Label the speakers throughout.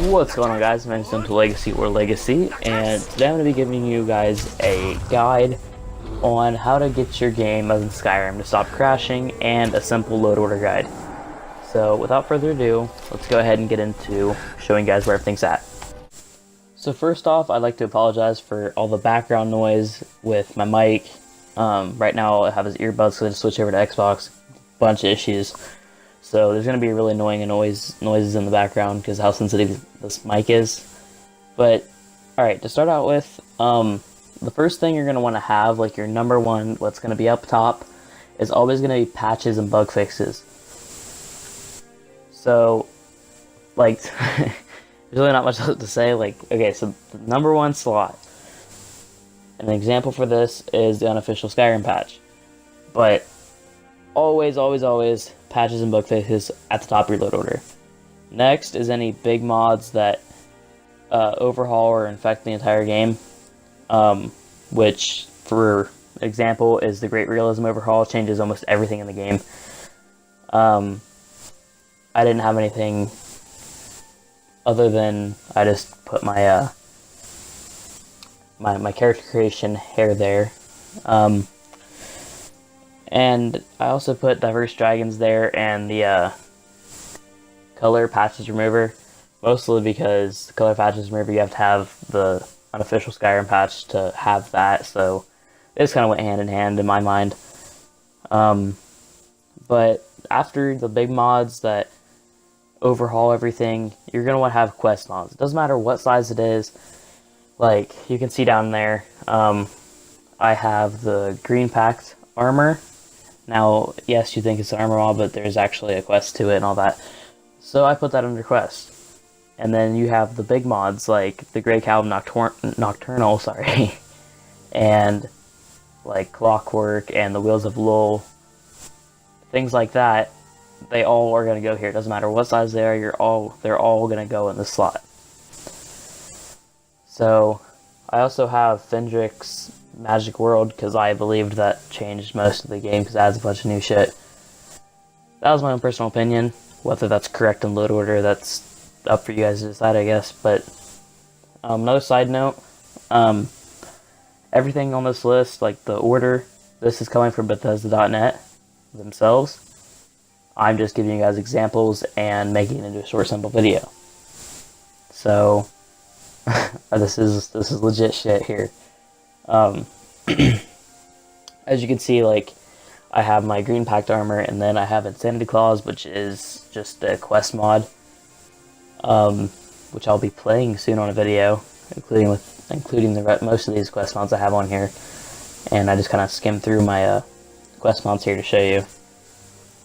Speaker 1: What's going on, guys? My name is Untitled Legacy or Legacy, and today I'm going to be giving you guys a guide on how to get your game of Skyrim to stop crashing and a simple load order guide. So without further ado, let's go ahead and get into showing you guys where everything's at. So first off, I'd like to apologize for all the background noise with my mic. Right now I have his earbuds, so I just switched over to Xbox. Bunch of issues. So there's going to be really annoying noises in the background because how sensitive this mic is. But, alright, to start out with, the first thing you're going to want to have, like your number one, what's going to be up top, is always going to be patches and bug fixes. So, like, there's really not much to say. Like, okay, so the number one slot, an example for this is the Unofficial Skyrim patch. But, always patches and bug fixes at the top of your load order. Next is any big mods that overhaul or infect the entire game, which, for example, is the Great Realism Overhaul. Changes almost everything in the game. I didn't have anything other than I just put my my character creation hair there. And I also put diverse dragons there and the color patches remover, mostly because the color patches remover, you have to have the unofficial Skyrim patch to have that, so it just kind of went hand in hand in my mind. But after the big mods that overhaul everything, you're going to want to have quest mods. It doesn't matter what size it is. Like, you can see down there, I have the green packed armor. Now, yes, you think it's an armor mod, but there's actually a quest to it and all that. So I put that under quest. And then you have the big mods, like the Grey Cowl Nocturnal, and like Clockwork and the Wheels of Lul. Things like that, they all are going to go here. It doesn't matter what size they are, they're all going to go in this slot. So, I also have Vendrick's Magic World, because I believed that changed most of the game, because it adds a bunch of new shit. That was my own personal opinion. Whether that's correct in load order, that's up for you guys to decide, I guess. But another side note, everything on this list, like the order, this is coming from Bethesda.net themselves. I'm just giving you guys examples and making it into a short, simple video. So this is legit shit here. As you can see, like, I have my green packed armor, and then I have Insanity Claws, which is just a quest mod, which I'll be playing soon on a video, including most of these quest mods I have on here. And I just kind of skimmed through my quest mods here to show you.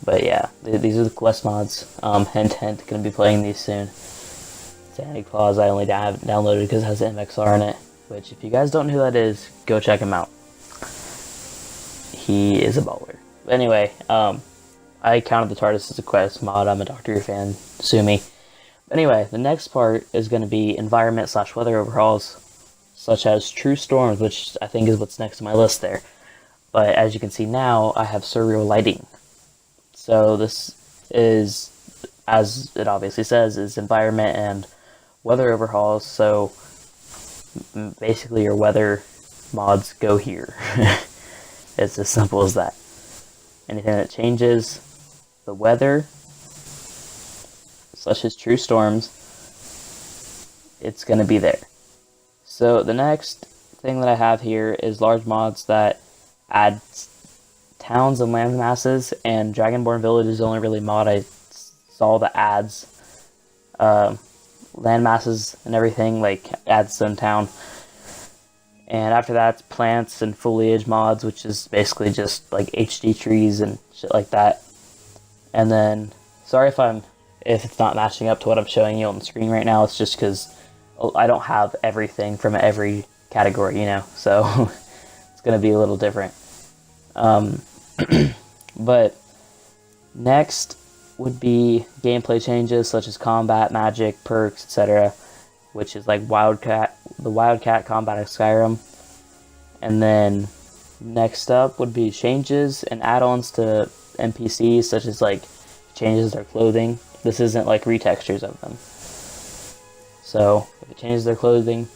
Speaker 1: But yeah, these are the quest mods. Hint, gonna be playing these soon. Insanity Claws I only have downloaded because it has MXR in it. Which, if you guys don't know who that is, go check him out. He is a baller. But anyway, I counted the TARDIS as a quest mod. I'm a Doctor Who fan. Sue me. But anyway, the next part is going to be environment/weather overhauls, such as True Storms, which I think is what's next on my list there. But as you can see now, I have Surreal Lighting. So this is, as it obviously says, is environment and weather overhauls. So basically your weather mods go here. It's as simple as that. Anything that changes the weather, such as True Storms, it's going to be there. So the next thing that I have here is large mods that add towns and land masses, and Dragonborn Village is the only really mod I saw that adds land masses and everything, like adds some town. And after that, it's plants and foliage mods, which is basically just like HD trees and shit like that. And then, sorry if it's not matching up to what I'm showing you on the screen right now. It's just because I don't have everything from every category, you know, so it's gonna be a little different. But next would be gameplay changes such as combat, magic, perks, etc., which is like the Wildcat combat of Skyrim. And then next up would be changes and add-ons to NPCs, such as like changes their clothing. This isn't like retextures of them. So if it changes their clothing,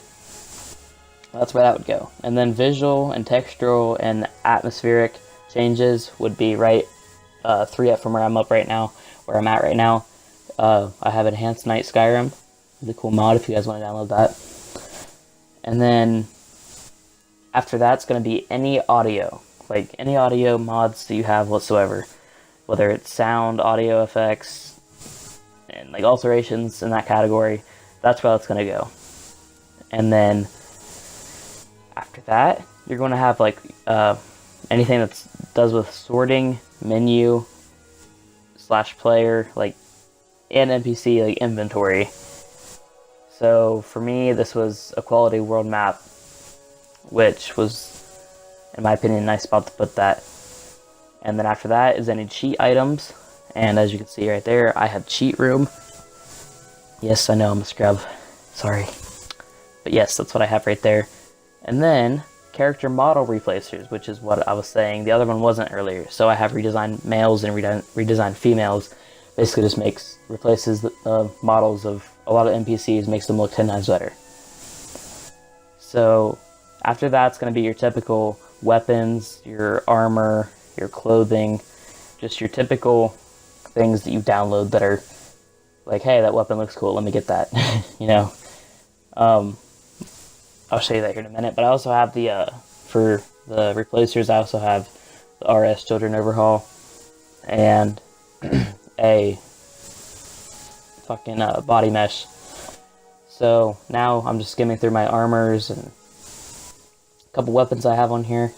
Speaker 1: that's where that would go. And then visual and textural and atmospheric changes would be right 3 up from where I'm at right now. I have Enhanced Night Skyrim, really cool mod if you guys want to download that. And then after that's going to be any audio, like any audio mods that you have whatsoever, whether it's sound, audio effects, and like alterations in that category. That's where that's going to go. And then after that, you're going to have like anything that does with sorting, menu, /player, like, and NPC, like inventory. So for me, this was a quality world map, which was, in my opinion, a nice spot to put that. And then after that is any cheat items. And as you can see right there, I have cheat room. Yes, I know I'm a scrub. Sorry. But yes, that's what I have right there. And then character model replacers, which is what I was saying. The other one wasn't earlier. So I have redesigned males and redesigned females. Basically just replaces the models of a lot of NPCs, makes them look 10 times better. So after that's going to be your typical weapons, your armor, your clothing, just your typical things that you download that are like, hey, that weapon looks cool, let me get that. You know, I'll show you that here in a minute. But I also have for the replacers, I also have the RS Children Overhaul and a fucking body mesh. So now I'm just skimming through my armors and a couple weapons I have on here.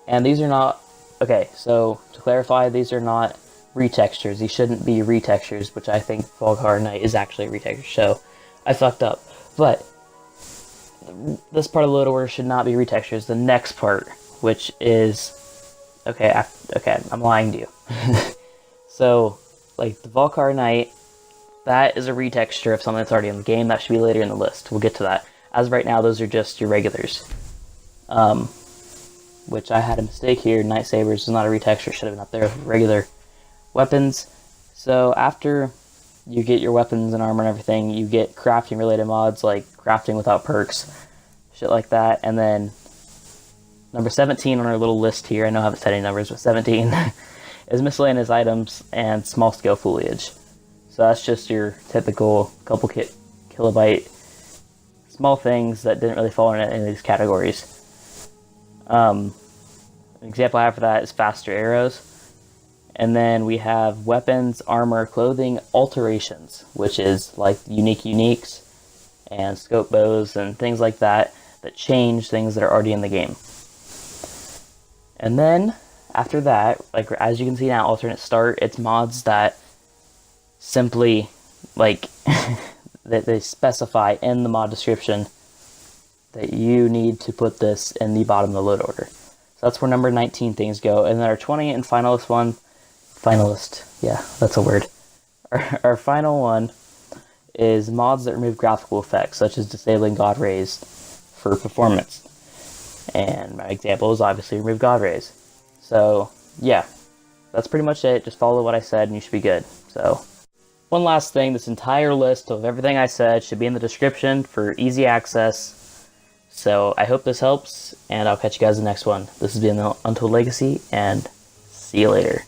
Speaker 1: And these are not, okay, so to clarify, these are not retextures. These shouldn't be retextures, which I think Wildcat Knight is actually a retexture, so I fucked up. But this part of the load order should not be retextures. The next part, which is, okay, I'm lying to you. So, like the Wildcat Knight, that is a retexture of something that's already in the game. That should be later in the list. We'll get to that. As of right now, those are just your regulars. Which I had a mistake here. Night Sabers is not a retexture. Should have been up there. Regular weapons. So after you get your weapons and armor and everything, you get crafting related mods like crafting without perks, shit like that. And then number 17 on our little list here, I know I haven't said any numbers, but 17 is miscellaneous items and small scale foliage. So that's just your typical couple kilobyte small things that didn't really fall in any of these categories. An example I have for that is faster arrows. And then we have weapons, armor, clothing, alterations, which is like uniques and scope bows and things like that change things that are already in the game. And then after that, like as you can see now, alternate start, it's mods that simply like that they specify in the mod description that you need to put this in the bottom of the load order. So that's where number 19 things go. And then our 20 and finalist, yeah, that's a word. Our final one is mods that remove graphical effects, such as disabling God Rays for performance. And my example is obviously remove God Rays. So, yeah, that's pretty much it. Just follow what I said and you should be good. So, one last thing, this entire list of everything I said should be in the description for easy access. So, I hope this helps, and I'll catch you guys in the next one. This has been Untold Legacy, and see you later.